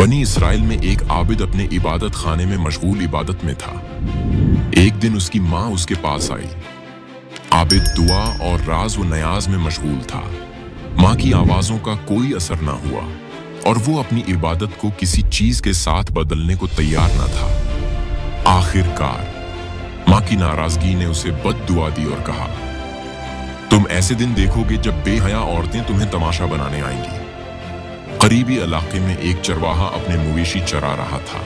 बनी इसराइल में एक आबिद अपने इबादत खाने में मशगूल इबादत में था। एक दिन उसकी माँ उसके पास आई। आबिद दुआ और राज व नयाज में मशगूल था। माँ की आवाज़ों का कोई असर ना हुआ और वो अपनी इबादत को किसी चीज के साथ बदलने को तैयार न था। आखिरकार माँ की नाराजगी ने उसे बद दुआ दी और कहा, तुम ऐसे दिन देखोगे जब बेहया औरतें तुम्हें तमाशा बनाने आएंगी। करीबी इलाके में एक चरवाहा अपने मवेशी चरा रहा था।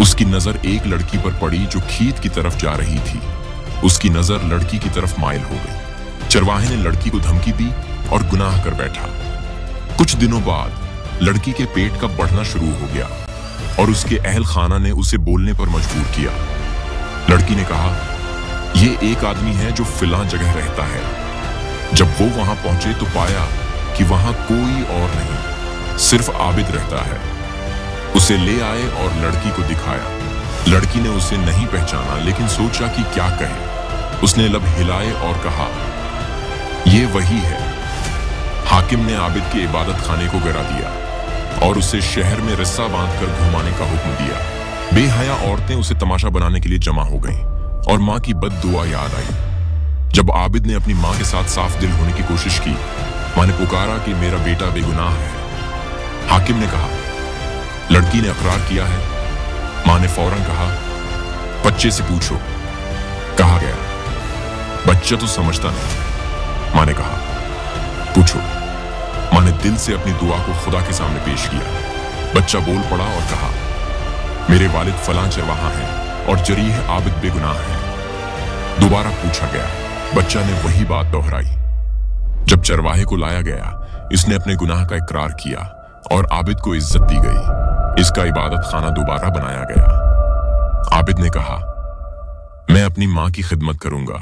उसकी नजर एक लड़की पर पड़ी जो खेत की तरफ जा रही थी। उसकी नजर लड़की की तरफ माइल हो गई। चरवाहे ने लड़की को धमकी दी और गुनाह कर बैठा। कुछ दिनों बाद लड़की के पेट का बढ़ना शुरू हो गया और उसके अहल खाना ने उसे बोलने पर मजबूर किया। लड़की ने कहा, ये एक आदमी है जो फिला जगह रहता है। जब वो वहां पहुंचे तो पाया कि वहां कोई और नहीं, सिर्फ आबिद रहता है। उसे ले आए और लड़की को दिखाया। लड़की ने उसे नहीं पहचाना लेकिन सोचा कि क्या कहे। उसने लब हिलाए और कहा, ये वही है। हाकिम ने आबिद के इबादत खाने को गिरा दिया और उसे शहर में रस्सा बांधकर घुमाने का हुक्म दिया। बेहया औरतें उसे तमाशा बनाने के लिए जमा हो गईं और माँ की बद दुआ याद आई। जब आबिद ने अपनी माँ के साथ साफ दिल होने की कोशिश की, माँ ने पुकारा कि मेरा बेटा बेगुनाह है। हाकिम ने कहा, लड़की ने इकरार किया है। माँ ने फौरन कहा, बच्चे से पूछो। कहा गया, बच्चा तो समझता नहीं। माँ ने कहा, पूछो। माँ ने दिल से अपनी दुआ को खुदा के सामने पेश किया। बच्चा बोल पड़ा और कहा, मेरे वालिद फलां चरवाहा हैं और जरीह आबिद बेगुनाह है। दोबारा पूछा गया। बच्चा ने वही बात दोहराई। जब चरवाहे को लाया गया, इसने अपने गुनाह का इकरार किया और आबिद को इज्जत दी गई। इसका इबादत खाना दोबारा बनाया गया। आबिद ने कहा, मैं अपनी माँ की खिदमत करूंगा।